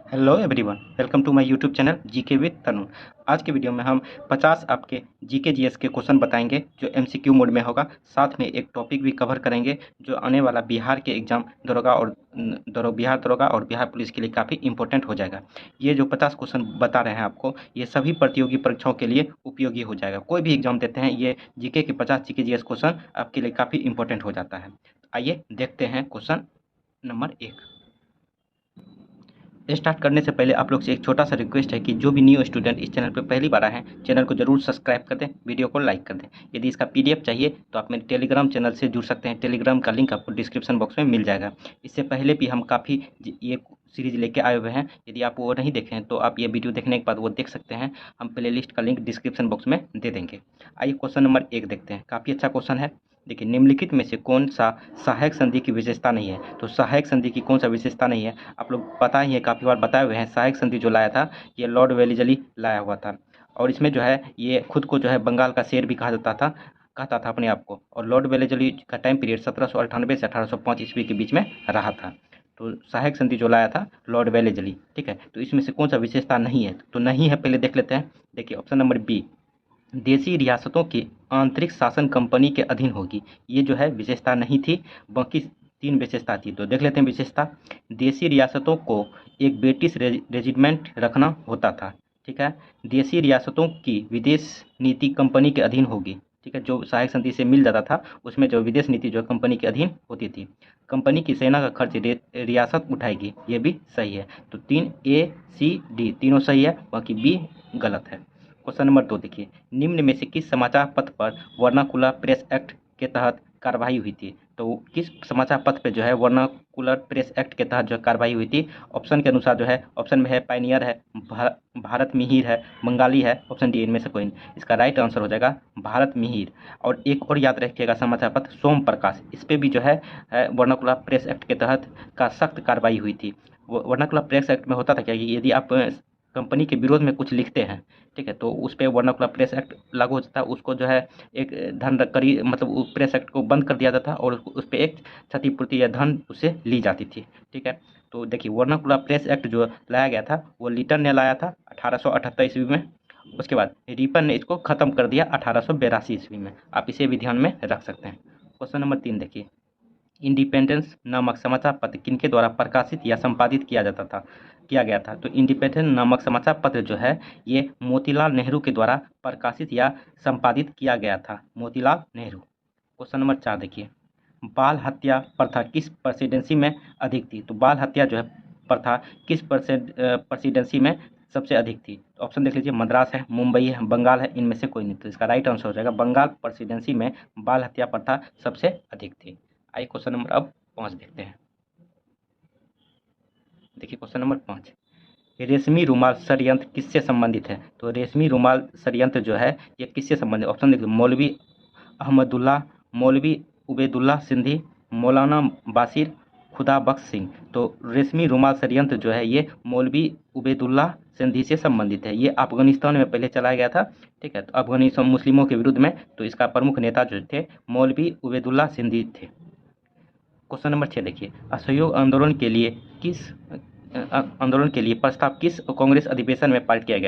Hello everyone, welcome to my YouTube channel GK with Tanu. आज के video में हम 50 आपके जीके जीएस के क्वेश्चन बताएंगे जो एमसीक्यू मोड में होगा। साथ में एक टॉपिक भी कवर करेंगे जो आने वाला बिहार के एग्जाम बिहार दरोगा और बिहार पुलिस के लिए काफ़ी इंपॉर्टेंट हो जाएगा। ये जो 50 क्वेश्चन बता रहे हैं आपको, ये सभी प्रतियोगी परीक्षाओं के लिए उपयोगी हो जाएगा। कोई भी एग्जाम देते हैं, ये जीके के 50 जीके जीएस क्वेश्चन आपके लिए काफ़ी इंपॉर्टेंट हो जाता है। आइए देखते हैं क्वेश्चन नंबर 1। स्टार्ट करने से पहले आप लोग से एक छोटा सा रिक्वेस्ट है कि जो भी न्यू स्टूडेंट इस चैनल पर पहली बार आए हैं, चैनल को जरूर सब्सक्राइब कर दें, वीडियो को लाइक कर दें। यदि इसका पीडीएफ चाहिए तो आप मेरे टेलीग्राम चैनल से जुड़ सकते हैं। टेलीग्राम का लिंक आपको डिस्क्रिप्शन बॉक्स में मिल जाएगा। इससे पहले भी हम काफ़ी ये सीरीज लेके आए हुए हैं। यदि आप वो नहीं देखें तो आप ये वीडियो देखने के बाद वो देख सकते हैं। हम प्ले लिस्ट का लिंक डिस्क्रिप्शन बॉक्स में दे देंगे। आइए क्वेश्चन नंबर 1 देखते हैं। काफ़ी अच्छा क्वेश्चन है। देखिए, निम्नलिखित में से कौन सा सहायक संधि की विशेषता नहीं है? तो सहायक संधि की कौन सा विशेषता नहीं है? आप लोग पता ही है, काफ़ी बार बताए हुए हैं। सहायक संधि जो लाया था ये लॉर्ड वेलीजली लाया हुआ था, और इसमें जो है ये खुद को जो है बंगाल का शेर भी कहता था अपने आप को। और लॉर्ड वेलीजली का टाइम पीरियड 1798 से 1805 ईस्वी के बीच में रहा था। तो सहायक संधि जो लाया था लॉर्ड वेलीजली, ठीक है। तो इसमें से कौन सा विशेषता नहीं है? तो नहीं है, पहले देख लेते हैं। देखिए ऑप्शन नंबर बी, देशी रियासतों की आंतरिक शासन कंपनी के अधीन होगी। ये जो है विशेषता नहीं थी, बाकी 3 विशेषता थी। तो देख लेते हैं विशेषता। देशी रियासतों को एक ब्रिटिश रेजिमेंट रखना होता था, ठीक है। देशी रियासतों की विदेश नीति कंपनी के अधीन होगी, ठीक है। जो सहायक संधि से मिल जाता था उसमें जो विदेश नीति जो कंपनी के अधीन होती थी। कंपनी की सेना का खर्च रियासत उठाएगी, ये भी सही है। तो 3 ए सी डी तीनों सही है, बाकी बी गलत है। क्वेश्चन नंबर 2 देखिए, निम्न में से किस समाचार पत्र पर वर्नाकुलर प्रेस एक्ट के तहत कार्रवाई हुई थी? तो किस समाचार पत्र पे जो है वर्नाकुलर प्रेस एक्ट के तहत जो कार्रवाई हुई थी? ऑप्शन के अनुसार जो है, ऑप्शन में है पायनियर है, भारत मिहिर है, बंगाली है, ऑप्शन डी इनमें से कोई नहीं। इसका राइट आंसर हो जाएगा भारत मिहिर। और एक और याद रखिएगा समाचार पत्र सोम प्रकाश, इस पर भी जो है वर्नाकुलर प्रेस एक्ट के तहत का सख्त कार्रवाई हुई थी। वर्नाकुलर प्रेस एक्ट में होता था क्या, यदि आप कंपनी के विरोध में कुछ लिखते हैं, ठीक है, तो उस पर वर्नाकुलर प्रेस एक्ट लागू हो जाता है। उसको जो है एक धन करी, मतलब उस प्रेस एक्ट को बंद कर दिया जाता था और उस पर एक क्षतिपूर्ति या धन उससे ली जाती थी, ठीक है। तो देखिए, वर्नाकुलर प्रेस एक्ट जो लाया गया था वो लिटन ने लाया था 1878 ईस्वी में। उसके बाद रिपन ने इसको ख़त्म कर दिया 1882 ईस्वी में। आप इसे भी ध्यान में रख सकते हैं। क्वेश्चन नंबर 3 देखिए, इंडिपेंडेंस नामक समाचार पत्र किनके द्वारा प्रकाशित या संपादित किया गया था? तो इंडिपेंडेंस नामक समाचार पत्र जो है ये मोतीलाल नेहरू के द्वारा प्रकाशित या संपादित किया गया था। मोतीलाल नेहरू। क्वेश्चन नंबर 4 देखिए, बाल हत्या प्रथा किस प्रेसिडेंसी में अधिक थी? तो बाल हत्या जो है प्रथा किस प्रेसिडेंसी में सबसे अधिक थी? तो ऑप्शन देख लीजिए, मद्रास है, मुंबई है, बंगाल है, इनमें से कोई नहीं। तो इसका राइट आंसर हो जाएगा बंगाल प्रेसिडेंसी में बाल हत्या प्रथा सबसे अधिक थी। आइए क्वेश्चन नंबर अब 5 देखते हैं। देखिए क्वेश्चन नंबर 5, रेशमी रुमाल षड्यंत्र किससे संबंधित है? तो रेशमी रुमाल षड्यंत्र जो है ये किससे संबंधित? ऑप्शन देखिए, मौलवी अहमदुल्ला, मौलवी उबैदुल्ला सिंधी, मौलाना बासिर, खुदा बख्श सिंह। तो रेशमी रुमाल षड्यंत्र जो है ये मौलवी उबैदुल्ला सिंधी से संबंधित है। ये अफगानिस्तान में पहले चलाया गया था, ठीक है। तो अफगानिस्तान मुस्लिमों के विरुद्ध में, तो इसका प्रमुख नेता जो थे मौलवी उबैदुल्ला सिंधी थे। क्वेश्चन नंबर 6 देखिए, असहयोग आंदोलन के लिए प्रस्ताव किस कांग्रेस अधिवेशन में पारित किया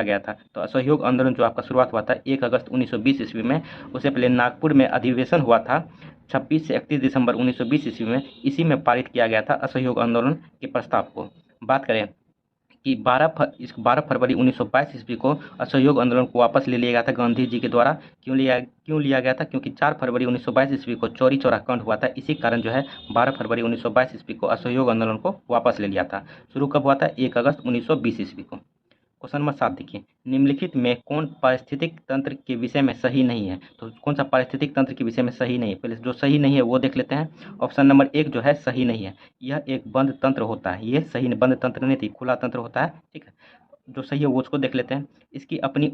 गया था? तो असहयोग आंदोलन जो आपका शुरुआत हुआ था 1 अगस्त 1920 ईस्वी में। उससे पहले नागपुर में अधिवेशन हुआ था 26 से 31 दिसंबर 1920 ईस्वी में। इसी में पारित किया गया था असहयोग आंदोलन के प्रस्ताव को। बात करें कि 12 फरवरी 1922 ईस्वी को असहयोग आंदोलन को वापस ले लिया गया था गांधी जी के द्वारा। क्यों लिया गया था? क्योंकि 4 फरवरी 1922 ईस्वी को चौरी चौरा कांड हुआ था। इसी कारण जो है 12 फरवरी 1922 ईस्वी को असहयोग आंदोलन को वापस ले लिया था। शुरू कब हुआ था? 1 अगस्त 1920 ईस्वी को। क्वेश्चन नंबर 7 देखिए, निम्नलिखित में कौन पारिस्थितिक तंत्र के विषय में सही नहीं है? तो कौन सा पारिस्थितिक तंत्र के विषय में सही नहीं है? पहले जो सही नहीं है वो देख लेते हैं। ऑप्शन नंबर 1 जो है सही नहीं है, यह एक बंद तंत्र होता है। ये सही नहीं, बंद तंत्र नहीं थी, खुला तंत्र होता है, ठीक है। जो सही है वो उसको देख लेते हैं। इसकी अपनी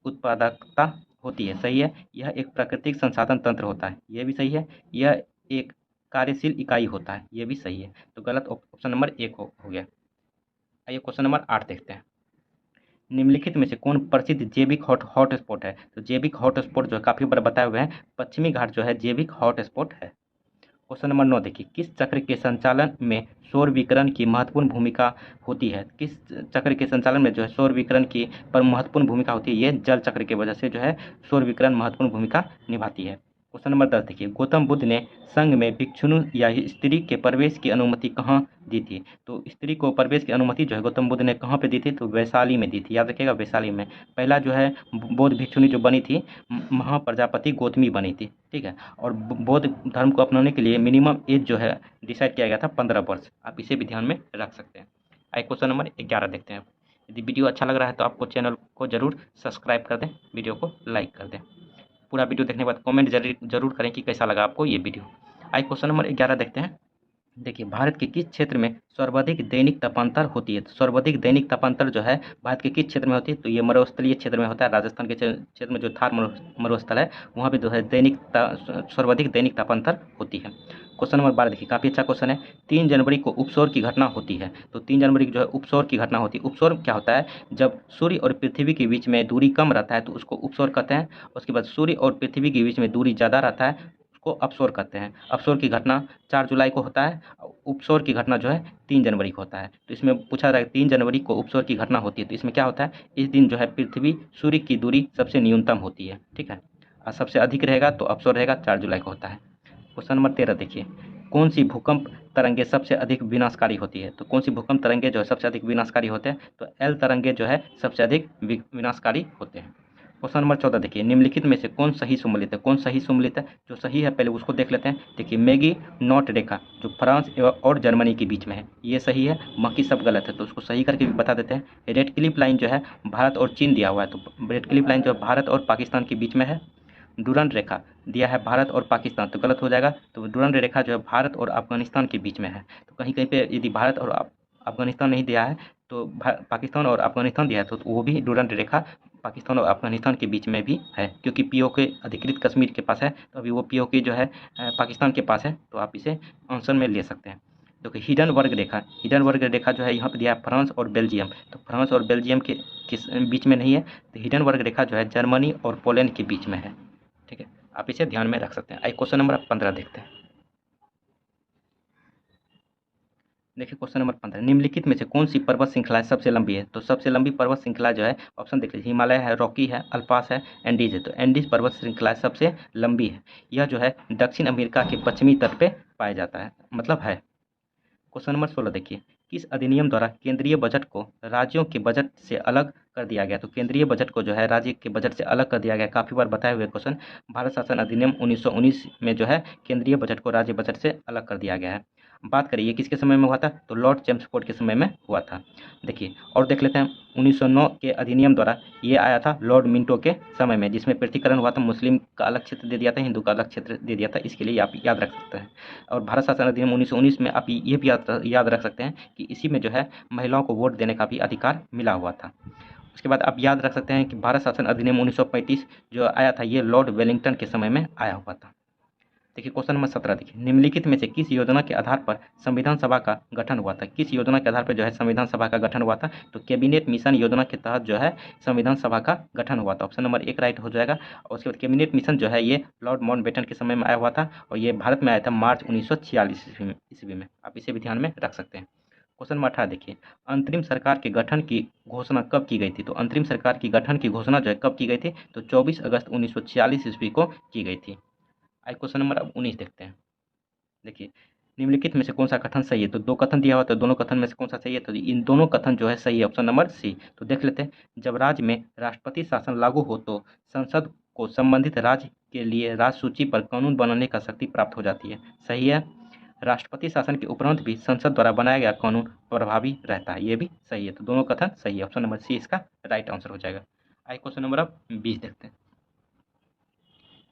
उत्पादकता होती है, सही है। यह एक प्राकृतिक संसाधन तंत्र होता है, ये भी सही है। यह एक कार्यशील इकाई होता है, ये भी सही है। तो गलत ऑप्शन नंबर 1 हो गया। आइए क्वेश्चन नंबर 8 देखते हैं। निम्नलिखित में से कौन प्रसिद्ध जैविक हॉटस्पॉट है? तो जैविक हॉटस्पॉट जो है काफ़ी बार बताए हुए हैं, पश्चिमी घाट जो है जैविक हॉटस्पॉट है। क्वेश्चन नंबर 9 देखिए, किस चक्र के संचालन में सौर विकिरण की महत्वपूर्ण भूमिका होती है? किस चक्र के संचालन में जो है सौर विकिरण की पर महत्वपूर्ण भूमिका होती है? ये जल चक्र की वजह से जो है सौर विकिरण महत्वपूर्ण भूमिका निभाती है। क्वेश्चन नंबर 10 देखिए, गौतम बुद्ध ने संघ में भिक्षुणी या स्त्री के प्रवेश की अनुमति कहाँ दी थी? तो स्त्री को प्रवेश की अनुमति जो है गौतम बुद्ध ने कहाँ पे दी थी? तो वैशाली में दी थी, याद रखिएगा, वैशाली में। पहला जो है बौद्ध भिक्षुणी जो बनी थी, महाप्रजापति गौतमी बनी थी, ठीक है। और बौद्ध धर्म को अपनाने के लिए मिनिमम एज जो है डिसाइड किया गया था 15 वर्ष। आप इसे भी ध्यान में रख सकते हैं। आइए क्वेश्चन नंबर 11 देखते हैं। यदि वीडियो अच्छा लग रहा है तो आपको चैनल को जरूर सब्सक्राइब कर दें, वीडियो को लाइक कर दें। पूरा वीडियो देखने के बाद कमेंट जरूर करें कि कैसा लगा आपको ये वीडियो। आइए क्वेश्चन नंबर 11 देखते हैं। देखिए, भारत के किस क्षेत्र में सर्वाधिक दैनिक तापांतर होती है? तो सर्वाधिक दैनिक तापांतर जो है भारत के किस क्षेत्र में होती है? तो ये मरुस्थलीय क्षेत्र में होता है। राजस्थान के क्षेत्र में जो थार मरुस्थल है वहाँ पे जो है सर्वाधिक दैनिक तापांतर होती है। क्वेश्चन नंबर 12 देखिए, काफ़ी अच्छा क्वेश्चन है। 3 जनवरी को उपसौर की घटना होती है। तो 3 जनवरी को जो है उपसौर की घटना होती है। उपसौर क्या होता है? जब सूर्य और पृथ्वी के बीच में दूरी कम रहता है तो उसको उपसौर कहते हैं। उसके बाद सूर्य और पृथ्वी के बीच में दूरी ज़्यादा रहता है उसको अपसौर कहते हैं। अपसौर की घटना 4 जुलाई को होता है। उपसौर की घटना जो है 3 जनवरी को होता है। तो इसमें पूछा जा रहा है 3 जनवरी को उपसौर की घटना होती है, तो इसमें क्या होता है? इस दिन जो है पृथ्वी सूर्य की दूरी सबसे न्यूनतम होती है, ठीक है। और सबसे अधिक रहेगा तो अपसौर रहेगा, 4 जुलाई को होता है। क्वेश्चन नंबर 13 देखिए, कौन सी भूकंप तरंगे सबसे अधिक विनाशकारी होती है? तो कौन सी भूकंप तरंगे जो है सबसे अधिक विनाशकारी होते हैं? तो एल तरंगे जो है सबसे अधिक विनाशकारी होते हैं। क्वेश्चन नंबर 14 देखिए, निम्नलिखित में से कौन सही सम्मिलित है? कौन सही सम्मिलित है? जो सही है पहले उसको देख लेते हैं। देखिए, मैगी नॉट रेखा जो फ्रांस और जर्मनी के बीच में है ये सही है, बाकी सब गलत है। तो उसको सही करके भी बता देते हैं। रेड क्लिफ लाइन जो है भारत और चीन दिया हुआ है, तो रेड क्लिफ लाइन जो है भारत और पाकिस्तान के बीच में है। डुरंड रेखा दिया है भारत और पाकिस्तान, तो गलत हो जाएगा। तो डुरंड रेखा जो है भारत और अफगानिस्तान के बीच में है। तो कहीं कहीं पे यदि भारत और अफगानिस्तान नहीं दिया है तो पाकिस्तान और अफगानिस्तान दिया है तो वो भी डुरंड रेखा पाकिस्तान और अफगानिस्तान के बीच में भी है, क्योंकि पीओके अधिकृत कश्मीर के पास है तो अभी वो पीओके जो है पाकिस्तान के पास है, तो आप इसे आंसर में ले सकते हैं। क्योंकि हिडन वर्ग रेखा जो है यहाँ पे दिया है फ्रांस और बेल्जियम, तो फ्रांस और बेल्जियम के बीच में नहीं है। तो हिडन वर्ग रेखा जो है जर्मनी और पोलैंड के बीच में है, ठीक है। आप इसे ध्यान में रख सकते हैं। आइए क्वेश्चन नंबर 15 देखते हैं। देखिए क्वेश्चन नंबर 15, निम्नलिखित में से कौन सी पर्वत श्रृंखला सबसे लंबी है? तो सबसे लंबी पर्वत श्रृंखला जो है ऑप्शन देख लीजिए, हिमालय है, रॉकी है, अल्पास है, एंडीज है। तो एंडीज पर्वत श्रृंखला सबसे लंबी है। यह जो है दक्षिण अमेरिका के पश्चिमी तट पे पाया जाता है, मतलब है। क्वेश्चन नंबर 16 देखिए, किस अधिनियम द्वारा केंद्रीय बजट को राज्यों के बजट से अलग कर दिया गया? तो केंद्रीय बजट को जो है राज्य के बजट से अलग कर दिया गया। काफ़ी बार बताए हुए क्वेश्चन। भारत शासन अधिनियम 1919 में जो है केंद्रीय बजट को राज्य बजट से अलग कर दिया गया है। बात करिए किसके समय में हुआ था? तो लॉर्ड चेम्सफोर्ड के समय में हुआ था। देखिए और देख लेते हैं, 1909 के अधिनियम द्वारा ये आया था लॉर्ड मिंटो के समय में, जिसमें पृथकीकरण हुआ था। मुस्लिम का अलग क्षेत्र दे दिया था, हिंदू का अलग क्षेत्र दे दिया था, इसके लिए आप याद रख सकते हैं। और भारत शासन अधिनियम 1919 में आप ये भी याद रख सकते हैं कि इसी में जो है महिलाओं को वोट देने का भी अधिकार मिला हुआ था। उसके बाद आप याद रख सकते हैं कि भारत शासन अधिनियम 1935 जो आया था ये लॉर्ड वेलिंगटन के समय में आया हुआ था। देखिए क्वेश्चन नंबर 17 देखिए, निम्नलिखित में से किस योजना के आधार पर संविधान सभा का गठन हुआ था? किस योजना के आधार पर जो है संविधान सभा का गठन हुआ था? तो कैबिनेट मिशन योजना के तहत जो है संविधान सभा का गठन हुआ था। ऑप्शन नंबर 1 राइट हो जाएगा। और उसके बाद कैबिनेट मिशन जो है ये लॉर्ड माउंटबेटन के समय में आया हुआ था और ये भारत में आया था मार्च 1946 ईस्वी में। आप इसे भी ध्यान में रख सकते हैं। क्वेश्चन नंबर 18 देखिए, अंतरिम सरकार के गठन की घोषणा कब की गई थी? तो अंतरिम सरकार की गठन की घोषणा जो है कब की गई थी? तो 24 अगस्त 1946 ईस्वी को की गई थी। आइए क्वेश्चन नंबर अब 19 देखते हैं। देखिए, निम्नलिखित में से कौन सा कथन सही है? तो 2 कथन दिया हुआ था, दोनों कथन में से कौन सा सही है? तो इन दोनों कथन जो है सही है, ऑप्शन नंबर सी। तो देख लेते हैं, जब राज्य में राष्ट्रपति शासन लागू हो तो संसद को संबंधित राज्य के लिए राज्य सूची पर कानून बनाने का शक्ति प्राप्त हो जाती है। सही है। राष्ट्रपति शासन के उपरांत भी संसद द्वारा बनाया गया कानून प्रभावी रहता है, ये भी सही है। तो दोनों कथन सही है, ऑप्शन नंबर सी इसका राइट आंसर हो जाएगा। आइए क्वेश्चन नंबर अब 20 देखते हैं।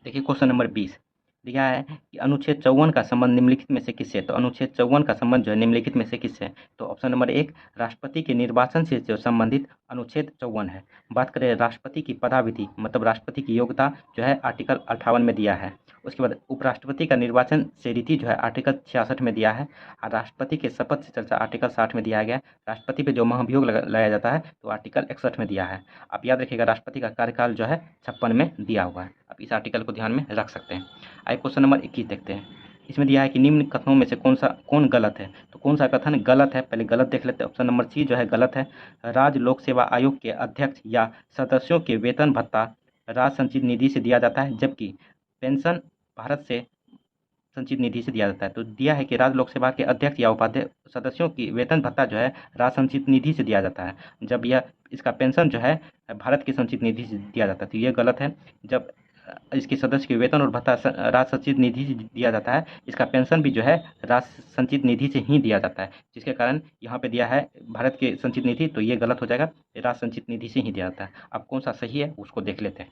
देखिए क्वेश्चन नंबर 20 दिया है कि अनुच्छेद 54 का संबंध निम्नलिखित में से किससे? तो अनुच्छेद 54 का संबंध जो है निम्नलिखित में से किससे? तो ऑप्शन नंबर 1 राष्ट्रपति के निर्वाचन से जो संबंधित अनुच्छेद 54 है। बात करें राष्ट्रपति की पदाविधि मतलब राष्ट्रपति की योग्यता जो है आर्टिकल 58 में दिया है। उसके बाद उपराष्ट्रपति का निर्वाचन से रीति जो है आर्टिकल 66 में दिया है। और राष्ट्रपति के शपथ से चर्चा आर्टिकल 60 में दिया गया है। राष्ट्रपति पे जो महाभियोग लगाया जाता है तो आर्टिकल 61 में दिया है। आप याद रखिएगा राष्ट्रपति का कार्यकाल जो है 56 में दिया हुआ है। आप इस आर्टिकल को ध्यान में रख सकते हैं। आइए क्वेश्चन नंबर 21 देखते हैं। इसमें दिया है कि निम्न कथनों में से कौन गलत है। तो कौन सा कथन गलत है, पहले गलत देख लेते हैं। ऑप्शन नंबर सी जो है गलत है। राज्य लोक सेवा आयोग के अध्यक्ष या सदस्यों के वेतन भत्ता राज्य संचित निधि से दिया जाता है, जबकि पेंशन भारत से संचित निधि से दिया जाता है। तो दिया है कि राज्य लोक सेवा के अध्यक्ष या उपाध्यक्ष सदस्यों की वेतन भत्ता जो है राज्य संचित निधि से दिया जाता है, जब यह इसका पेंशन जो है भारत की संचित निधि से दिया जाता है। तो ये गलत है। जब इसके सदस्य के वेतन और भत्ता राज्य संचित निधि से दिया जाता है, इसका पेंशन भी जो है राज्य संचित निधि से ही दिया जाता है, जिसके कारण यहाँ पे दिया है भारत के संचित निधि, तो ये गलत हो जाएगा। राज्य संचित निधि से ही दिया जाता है। अब कौन सा सही है उसको देख लेते हैं।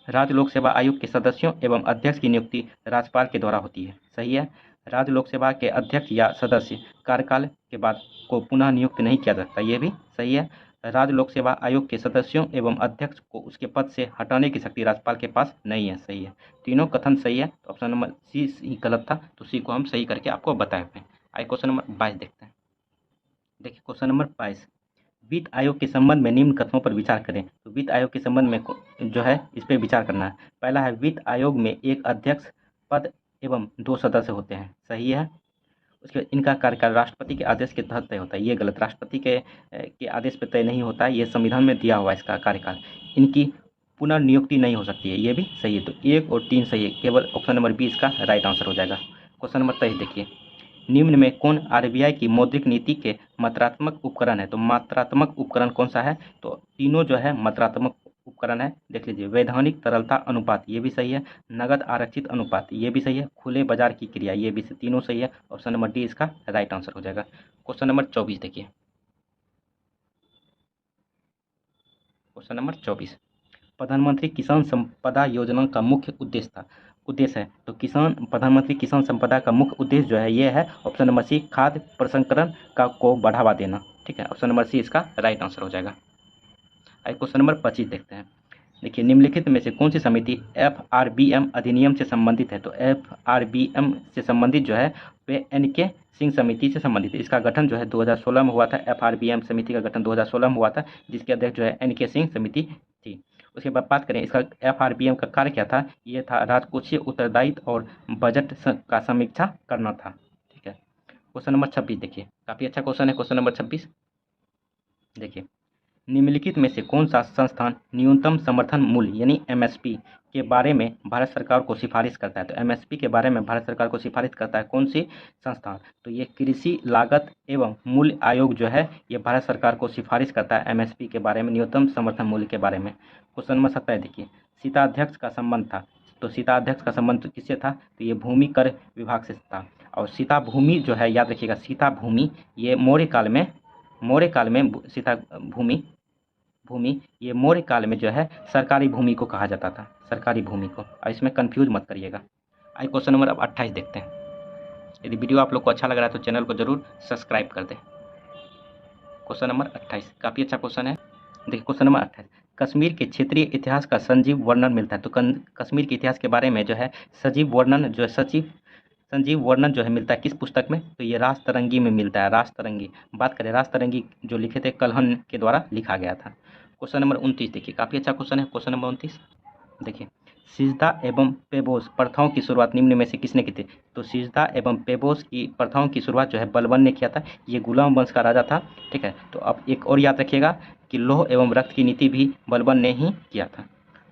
राज्य लोक सेवा आयोग के सदस्यों एवं अध्यक्ष की नियुक्ति राज्यपाल के द्वारा होती है। सही है। राज्य लोक सेवा के अध्यक्ष या सदस्य कार्यकाल के बाद को पुनः नियुक्त नहीं किया जा सकता, ये भी सही है। राज्य लोक सेवा आयोग के सदस्यों एवं अध्यक्ष को उसके पद से हटाने की शक्ति राज्यपाल के पास नहीं है। सही है। तीनों कथन सही है। तो ऑप्शन नंबर सी ही गलत था, तो सी को हम सही करके आपको बताए हुए हैं। आइए क्वेश्चन नंबर 22 देखते हैं। देखिए क्वेश्चन नंबर 22, वित्त आयोग के संबंध में निम्न कथनों पर विचार करें। तो वित्त आयोग के संबंध में जो है इस पर विचार करना है। पहला है वित्त आयोग में एक अध्यक्ष पद एवं 2 सदस्य होते हैं। सही है। उसके बाद इनका कार्यकाल राष्ट्रपति के आदेश के तहत तय होता है। ये गलत, राष्ट्रपति के आदेश पर तय नहीं होता है, ये संविधान में दिया हुआ है इसका कार्यकाल। इनकी पुनर्नियुक्ति नहीं हो सकती है, ये भी सही है। तो 1 और 3 सही है, केवल ऑप्शन नंबर 20 का राइट आंसर हो जाएगा। क्वेश्चन नंबर 23 देखिए, निम्न में कौन आरबीआई की मौद्रिक नीति के मात्रात्मक उपकरण है। तो मात्रात्मक उपकरण कौन सा है, तो तीनों जो है मात्रात्मक उपकरण है। देख लीजिए, वैधानिक तरलता अनुपात ये भी सही है, नगद आरक्षित अनुपात ये भी सही है, खुले बाजार की क्रिया ये भी तीनों सही है। ऑप्शन नंबर डी इसका राइट आंसर हो जाएगा। क्वेश्चन नंबर 24 देखिए, क्वेश्चन नंबर 24, प्रधानमंत्री किसान संपदा योजना का मुख्य उद्देश्य है। तो प्रधानमंत्री किसान संपदा का मुख्य उद्देश्य जो है ये है ऑप्शन नंबर सी, खाद्य प्रसंस्करण को बढ़ावा देना। ठीक है, ऑप्शन नंबर सी इसका राइट आंसर हो जाएगा। आइए क्वेश्चन नंबर 25 देखते हैं। देखिए, निम्नलिखित में से कौन सी समिति FRBM अधिनियम से संबंधित है। तो FRBM से संबंधित जो है वे NK सिंह समिति से संबंधित है। इसका गठन जो है 2016 में हुआ था। FRBM समिति का गठन 2016 में हुआ था, जिसके अध्यक्ष जो है NK सिंह समिति थी। उसके बाद बात करें इसका FRBM का कार्य क्या था। ये था राजकोषीय उत्तरदायित्व और बजट का समीक्षा करना था। ठीक है। क्वेश्चन नंबर 26 देखिए, काफ़ी अच्छा क्वेश्चन है। क्वेश्चन नंबर 26 देखिए, निम्नलिखित में से कौन सा संस्थान न्यूनतम समर्थन मूल्य यानी MSP के बारे में भारत सरकार को सिफारिश करता है। तो MSP के बारे में भारत सरकार को सिफारिश करता है कौन सी संस्थान, तो ये कृषि लागत एवं मूल्य आयोग जो है ये भारत सरकार को सिफारिश करता है MSP के बारे में, न्यूनतम समर्थन मूल्य के बारे में। क्वेश्चन नंबर 27 देखिए, सीताध्यक्ष का संबंध था। तो सीताध्यक्ष का संबंध किससे था, तो ये भूमि कर विभाग से था। और सीता भूमि जो है याद रखिएगा, सीता भूमि ये मौर्य काल में सीता भूमि ये मौर्य काल में जो है सरकारी भूमि को कहा जाता था, सरकारी भूमि को। और इसमें कंफ्यूज मत करिएगा। आइए क्वेश्चन नंबर अब 28 देखते हैं। यदि वीडियो आप लोग को अच्छा लग रहा है तो चैनल को जरूर सब्सक्राइब कर दें। क्वेश्चन नंबर 28 काफ़ी अच्छा क्वेश्चन है। देखिए क्वेश्चन नंबर 28, कश्मीर के क्षेत्रीय इतिहास का संजीव वर्णन मिलता है। तो कश्मीर के इतिहास के बारे में जो है संजीव वर्णन जो है मिलता है किस पुस्तक में, तो ये राजतरंगी में मिलता है। राजतरंगी, बात करें राजतरंगी जो लिखे थे कल्हण के द्वारा लिखा गया था। क्वेश्चन नंबर 29 देखिए, काफ़ी अच्छा क्वेश्चन है। क्वेश्चन नंबर 29 देखिए, सिजदा एवं पेबोस प्रथाओं की शुरुआत निम्न में से किसने की थी। तो सिजदा एवं पेबोस की प्रथाओं की शुरुआत जो है बलबन ने किया था। ये गुलाम वंश का राजा था। ठीक है। तो अब एक और याद रखिएगा कि लौह एवं रक्त की नीति भी बलबन ने ही किया था।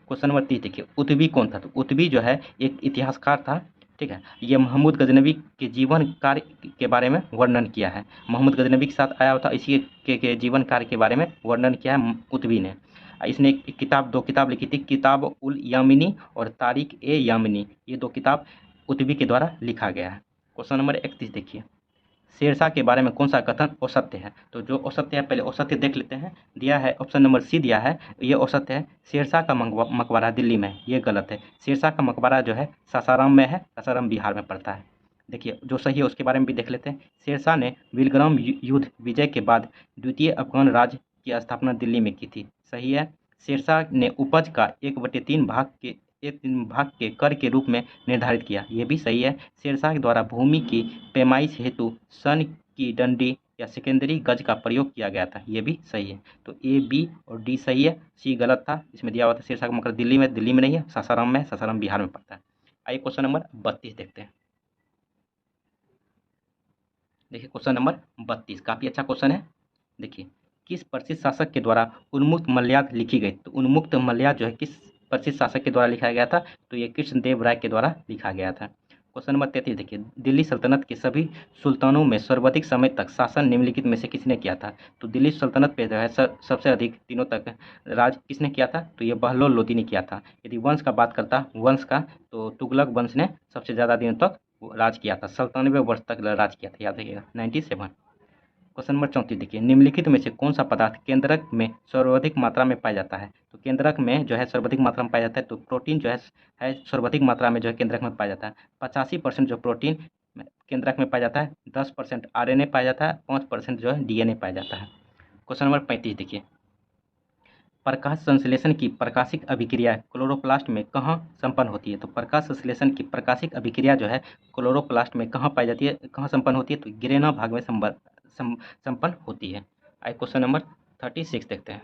क्वेश्चन नंबर 30 देखिए, उतबी कौन था। तो उतबी जो है एक इतिहासकार था। ठीक है। ये महमूद गजनवी के जीवन कार्य के बारे में वर्णन किया है। महमूद गजनवी के साथ आया था, इसी के जीवन कार्य के बारे में वर्णन किया है उतबी ने। इसने एक दो किताब लिखी थी, किताब उल यामिनी और तारीख ए यामिनी। ये 2 किताब उतबी के द्वारा लिखा गया है। क्वेश्चन नंबर 31 देखिए, शेरशाह के बारे में कौन सा कथन असत्य है। तो जो असत्य है पहले असत्य देख लेते हैं। दिया है ऑप्शन नंबर सी दिया है, ये असत्य है। शेरशाह का मकबरा दिल्ली में, ये गलत है। शेरशाह का मकबरा जो है सासाराम में है, सासाराम बिहार में पड़ता है। देखिए जो सही है उसके बारे में भी देख लेते हैं। शेरशाह ने विलग्राम युद्ध विजय के बाद द्वितीय अफगान राज्य की स्थापना दिल्ली में की थी। सही है। शेरशाह ने उपज का 1/3 भाग के कर के रूप में निर्धारित किया, ये भी सही है। शेरशाह के द्वारा भूमि की पैमाइश हेतु सन की डंडी या सेकेंडरी गज का प्रयोग किया गया था, ये भी सही है। तो ए, बी और डी सही है, सी गलत था। इसमें दिया हुआ था शेरशाह का मकबरा दिल्ली में नहीं है, सासाराम में, सासाराम बिहार में पड़ता है। आइए क्वेश्चन नंबर 32 देखते हैं। देखिए क्वेश्चन नंबर 32 काफ़ी अच्छा क्वेश्चन है। देखिए, किस प्रसिद्ध शासक के द्वारा उन्मुक्त मलयाद लिखी गई? तो उन्मुक्त मलयाद जो है किस प्रसिद्ध शासक के द्वारा लिखा गया था? तो ये कृष्णदेव राय के द्वारा लिखा गया था। क्वेश्चन नंबर 33 देखिए, दिल्ली सल्तनत के सभी सुल्तानों में सर्वाधिक समय तक शासन निम्नलिखित में से किसने किया था? तो दिल्ली सल्तनत पे जो है सबसे अधिक दिनों तक राज किसने किया था? तो ये बहलोल लोदी ने किया था। यदि वंश का बात करता वंश का, तो तुगलक वंश ने सबसे ज़्यादा दिनों तक राज किया था, 97 वर्ष तक राज किया था, याद रखिएगा 97। क्वेश्चन नंबर 34 देखिए, निम्नलिखित में से कौन सा पदार्थ केंद्रक में सर्वाधिक मात्रा में पाया जाता है? तो केंद्रक में जो है सर्वाधिक मात्रा में पाया जाता है, तो प्रोटीन जो है सर्वाधिक मात्रा में जो है केंद्रक में पाया जाता है। 85% जो प्रोटीन केंद्रक में पाया जाता है, 10% आरएनए पाया जाता है, 5% जो है डीएनए पाया जाता है। क्वेश्चन नंबर 35 देखिए, प्रकाश संश्लेषण की प्रकाशिक अभिक्रिया क्लोरोप्लास्ट में कहाँ संपन्न होती है? तो प्रकाश संश्लेषण की प्रकाशिक अभिक्रिया जो है क्लोरोप्लास्ट में कहाँ पाई जाती है, कहाँ संपन्न होती है? तो ग्रेना भाग में संपन्न होती है। आइए क्वेश्चन नंबर 36 देखते हैं।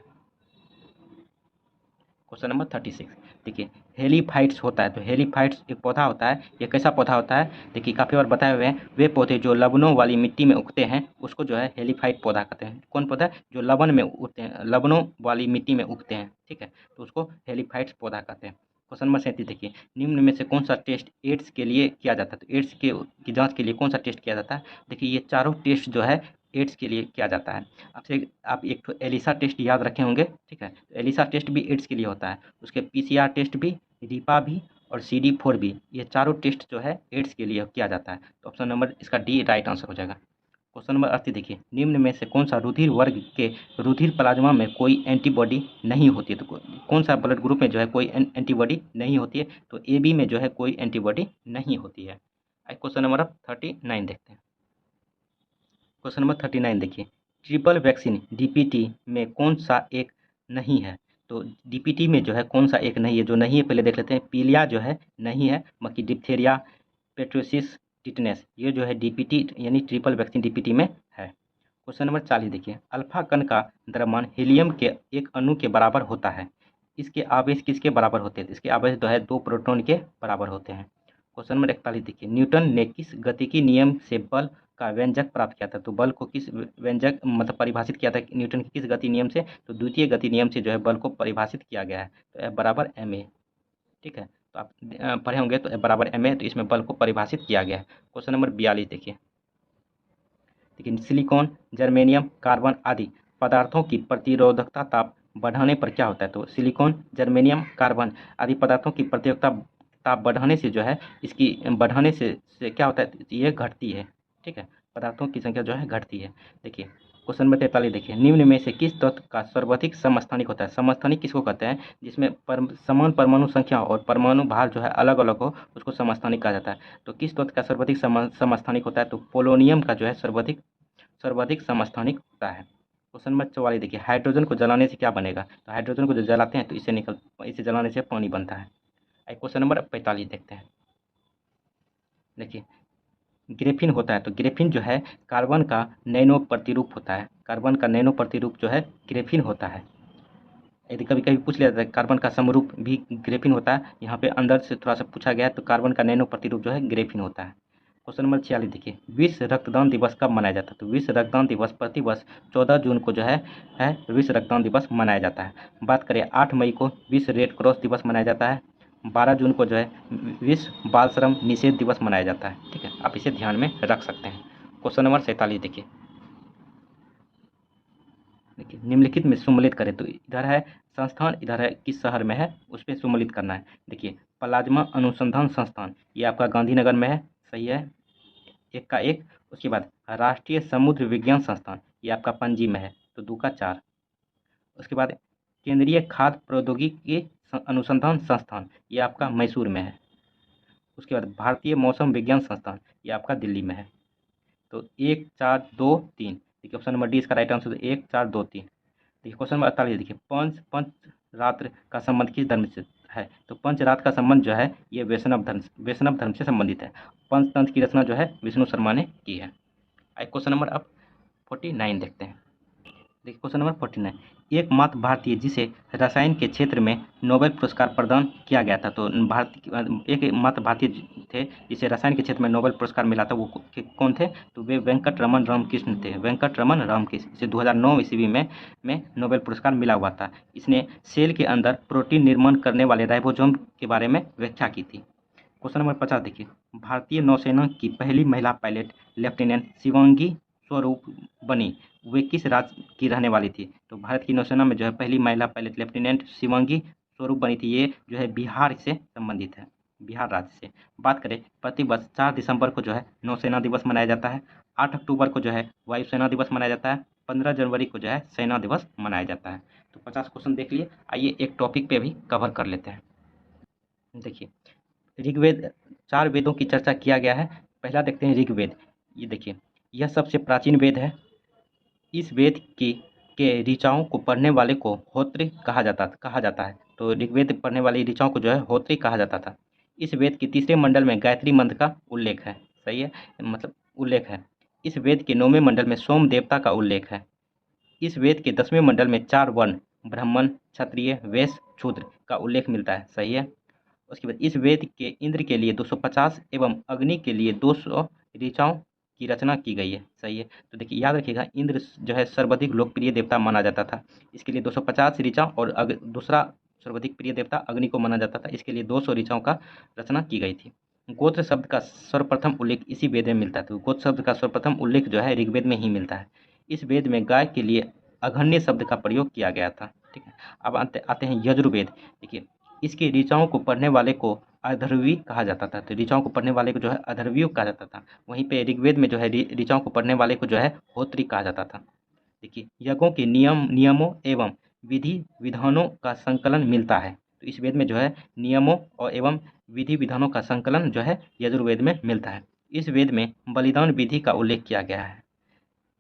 क्वेश्चन नंबर 36 देखिए, हेलीफाइट्स होता है, तो हेलीफाइट्स एक पौधा होता है। ये कैसा पौधा होता है? देखिए काफ़ी बार बताए हुए हैं, वे पौधे जो लवणों वाली मिट्टी में उगते हैं उसको जो है हेलीफाइट पौधा कहते हैं। कौन पौधा? जो लवण में उगते हैं, लवणों वाली मिट्टी में उगते हैं, ठीक है, तो उसको हेलीफाइट्स पौधा कहते हैं। क्वेश्चन नंबर 37 देखिए, निम्न में से कौन सा टेस्ट एड्स के लिए किया जाता है? तो एड्स की जांच के लिए कौन सा टेस्ट किया जाता है? देखिए ये चारों टेस्ट जो है एड्स के लिए किया जाता है। आपसे आप एक तो एलिसा टेस्ट याद रखे होंगे, ठीक है, तो एलिसा टेस्ट भी एड्स के लिए होता है। उसके पीसीआर टेस्ट भी, रीपा भी और CD4 भी, ये चारों टेस्ट जो है एड्स के लिए किया जाता है। तो ऑप्शन नंबर इसका डी राइट आंसर हो जाएगा। क्वेश्चन नंबर 38 देखिए, निम्न में से कौन सा रुधिर वर्ग के रुधिर प्लाज्मा में कोई एंटीबॉडी नहीं होती है? तो कौन सा ब्लड ग्रुप में जो है कोई एंटीबॉडी नहीं होती है? तो AB में जो है कोई एंटीबॉडी नहीं होती है। क्वेश्चन नंबर 39 देखते हैं। क्वेश्चन नंबर 39 देखिए, ट्रिपल वैक्सीन DPT में कौन सा एक नहीं है? तो DPT में जो है कौन सा एक नहीं है? जो नहीं है पहले देख लेते हैं। पीलिया जो है नहीं है, बाकी डिप्थेरिया, पेट्रोसिस, टिटनेस, ये जो है DPT यानी ट्रिपल वैक्सीन DPT में है। क्वेश्चन नंबर 40 देखिए, अल्फा कण का द्रव्यमान हीलियम के एक अणु के बराबर होता है। इसके आवेश किसके बराबर होते हैं? इसके आवेश जो है 2 प्रोटॉन के बराबर होते हैं। क्वेश्चन नंबर 41 देखिए, न्यूटन ने किस गतिकी नियम से बल का व्यंजक प्राप्त किया था? तो बल को किस व्यंजक मतलब परिभाषित किया था न्यूटन की किस गति नियम से? तो द्वितीय गति नियम से जो है बल को परिभाषित किया गया है। तो F बराबर ma, ठीक है, तो आप पढ़े होंगे, तो F बराबर ma, तो इसमें बल को परिभाषित किया गया है। क्वेश्चन नंबर 42 देखिए, लेकिन सिलिकॉन, जर्मेनियम, कार्बन आदि पदार्थों की प्रतिरोधकता ताप बढ़ाने पर क्या होता है? तो सिलिकॉन, जर्मेनियम, कार्बन आदि पदार्थों की प्रतिरोधकता ताप बढ़ाने से जो है इसकी बढ़ाने से क्या होता है? ये घटती है, ठीक है, पदार्थों की संख्या जो है घटती है। देखिए क्वेश्चन नंबर 43 देखिए, निम्न में से किस तत्व का सर्वाधिक समस्थानिक होता है? समस्थानिक किसको कहते हैं? जिसमें समान परमाणु संख्या और परमाणु भार जो है अलग अलग हो, उसको समस्थानिक कहा जाता है। तो किस तत्व का सर्वाधिक समस्थानिक होता है? तो पोलोनियम का जो है सर्वाधिक समस्थानिक होता है। क्वेश्चन नंबर 44 देखिए, हाइड्रोजन को जलाने से क्या बनेगा? तो हाइड्रोजन को जो जलाते हैं तो इसे जलाने से पानी बनता है। क्वेश्चन नंबर 45 देखते हैं। देखिए ग्रेफिन होता है, तो ग्रेफिन जो है कार्बन का नैनो प्रतिरूप होता है। कार्बन का नैनो प्रतिरूप जो है ग्रेफिन होता है। यदि कभी कभी पूछ लिया जाता है कार्बन का समरूप भी ग्रेफिन होता है, यहाँ पे अंदर से थोड़ा सा पूछा गया है, तो कार्बन का नैनो प्रतिरूप जो है ग्रेफिन होता है। क्वेश्चन नंबर 46 देखिए, विश्व रक्तदान दिवस कब मनाया जाता है? तो विश्व रक्तदान दिवस प्रतिवर्ष 14 जून को जो है विश्व रक्तदान दिवस मनाया जाता है। बात करें 8 मई को विश्व रेड क्रॉस दिवस मनाया जाता है। 12 जून को जो है विश्व बाल श्रम निषेध दिवस मनाया जाता है, ठीक है, आप इसे ध्यान में रख सकते हैं। क्वेश्चन नंबर 47 देखिए, निम्नलिखित में सम्मिलित करें, तो इधर है संस्थान, इधर है किस शहर में है, उस पर सम्मिलित करना है। देखिए प्लाज्मा अनुसंधान संस्थान, ये आपका गांधीनगर में है, सही है, एक का एक। उसके बाद राष्ट्रीय समुद्र विज्ञान संस्थान, ये आपका पणजी में है, तो 2 का 4। उसके बाद केंद्रीय खाद्य प्रौद्योगिकी अनुसंधान संस्थान, ये आपका मैसूर में है। उसके बाद भारतीय मौसम विज्ञान संस्थान, ये आपका दिल्ली में है। तो 1 4 2 3, देखिए ऑप्शन नंबर डी इसका राइट आंसर, 1 4 2 3। देखिए क्वेश्चन नंबर 48 देखिए, पंच रात्र का संबंध किस धर्म से है? तो पंचरात्र का संबंध जो है ये वैष्णव धर्म से संबंधित है। पंचतंत्र की रचना जो है विष्णु शर्मा ने की है। क्वेश्चन नंबर अब 49 देखते हैं। देखिए क्वेश्चन नंबर 49, एकमात्र भारतीय जिसे रसायन के क्षेत्र में नोबेल पुरस्कार प्रदान किया गया था। तो एकमात्र भारतीय थे जिसे रसायन के क्षेत्र में नोबेल पुरस्कार मिला था, वो कौन थे? तो वे वेंकट रमन रामकृष्ण थे। वेंकट रमन रामकृष्ण, इसे 2009 ईस्वी में नोबेल पुरस्कार मिला हुआ था। इसने सेल के अंदर प्रोटीन निर्माण करने वाले राइबोसोम के बारे में व्याख्या की थी। क्वेश्चन नंबर 50 देखिए, भारतीय नौसेना की पहली महिला पायलट लेफ्टिनेंट शिवांगी स्वरूप बनी, वे किस राज्य की रहने वाली थी? तो भारत की नौसेना में जो है पहली महिला पायलट लेफ्टिनेंट शिवांगी स्वरूप बनी थी। ये जो है बिहार से संबंधित है, बिहार राज्य से। बात करें, प्रतिवर्ष 4 दिसंबर को जो है नौसेना दिवस मनाया जाता है। 8 अक्टूबर को जो है वायुसेना दिवस मनाया जाता है। 15 जनवरी को जो है सेना दिवस मनाया जाता है। तो 50 क्वेश्चन देख लिए। आइए एक टॉपिक पे भी कवर कर लेते हैं। देखिए, ऋग्वेद, 4 वेदों की चर्चा किया गया है। पहला देखते हैं ऋग्वेद। ये देखिए, यह सबसे प्राचीन वेद है। इस वेद के ऋचाओं को पढ़ने वाले को होत्री कहा जाता है। तो ऋग्वेद पढ़ने वाली ऋचाओं को जो है होत्री कहा जाता था। इस वेद के तीसरे मंडल में गायत्री मंत्र का उल्लेख है। सही है, मतलब उल्लेख है। इस वेद के 9वें मंडल में सोम देवता का उल्लेख है। इस वेद के 10वें मंडल में 4 वर्ण ब्राह्मण, क्षत्रिय, वैश्य, शूद्र का उल्लेख मिलता है। सही है। उसके बाद इस वेद के इंद्र के लिए 250 एवं अग्नि के लिए 200 ऋचाओं की रचना की गई है। सही है। तो देखिए याद रखिएगा, इंद्र जो है सर्वाधिक लोकप्रिय देवता माना जाता था। इसके लिए 250 ऋचा, और दूसरा सर्वाधिक प्रिय देवता अग्नि को माना जाता था। इसके लिए 200 ऋचाओं का रचना की गई थी। गोत्र शब्द का सर्वप्रथम उल्लेख इसी वेद में मिलता है। तो गोत्र शब्द का सर्वप्रथम उल्लेख जो है ऋग्वेद में ही मिलता है। इस वेद में गाय के लिए अघन्य शब्द का प्रयोग किया गया था। ठीक है। अब आते हैं यजुर्वेद। देखिए, इसकी ऋचाओं को पढ़ने वाले को अथर्वी कहा जाता था। तो ऋचाओं को पढ़ने वाले को जो है अथर्वी कहा जाता था। वहीं पे ऋग्वेद में जो है ऋचाओं को पढ़ने वाले को जो है होत्री कहा जाता था। देखिए, यज्ञों के नियमों एवं विधि विधानों का संकलन मिलता है। तो इस वेद में जो है नियमों और एवं विधि विधानों का संकलन जो है यजुर्वेद में मिलता है। इस वेद में बलिदान विधि का उल्लेख किया गया है।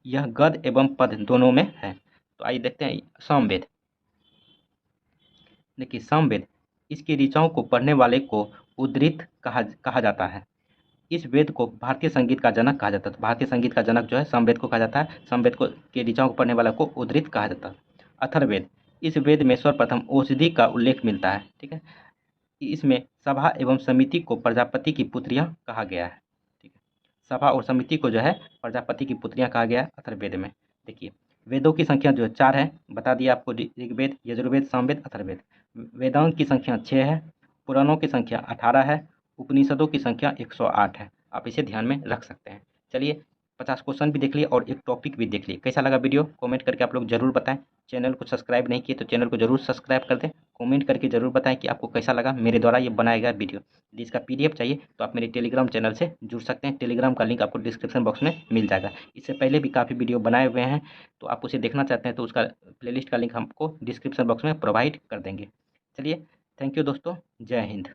यह गद एवं पद दोनों में है। तो आइए देखते हैं सामवेद। देखिए, सामवेद, इसकी ऋचाओं को पढ़ने वाले को उद्धृत कहा जाता है। इस वेद को भारतीय संगीत का जनक कहा जाता है। भारतीय संगीत का जनक जो है सामवेद को कहा जाता है। सामवेद को के ऋचाओं को पढ़ने वाला को उद्धृत कहा जाता है। अथर्ववेद, इस वेद में सर्वप्रथम औषधि का उल्लेख मिलता है। ठीक है। इसमें सभा एवं समिति को प्रजापति की पुत्रियां कहा गया है। ठीक है। सभा और समिति को जो है प्रजापति की पुत्रियां कहा गया है अथर्ववेद में। देखिए, वेदों की संख्या जो है 4 है, बता दिया आपको, ऋग्वेद, यजुर्वेद, सामवेद, अथर्ववेद। वेदांत की संख्या 6 है। पुराणों की संख्या 18 है। उपनिषदों की संख्या 108 है। आप इसे ध्यान में रख सकते हैं। चलिए, 50 क्वेश्चन भी देख लिए और एक टॉपिक भी देख लिए। कैसा लगा वीडियो कमेंट करके आप लोग जरूर बताएं। चैनल को सब्सक्राइब नहीं किए तो चैनल को जरूर सब्सक्राइब कर दें। कमेंट करके जरूर बताएं कि आपको कैसा लगा मेरे द्वारा ये बनाया गया वीडियो। यदि इसका पीडीएफ चाहिए तो आप मेरे टेलीग्राम चैनल से जुड़ सकते हैं। टेलीग्राम का लिंक आपको डिस्क्रिप्शन बॉक्स में मिल जाएगा। इससे पहले भी काफ़ी वीडियो बनाए हुए हैं, तो आप उसे देखना चाहते हैं तो उसका प्लेलिस्ट का लिंक हमको डिस्क्रिप्शन बॉक्स में प्रोवाइड कर देंगे। चलिए, थैंक यू दोस्तों, जय हिंद।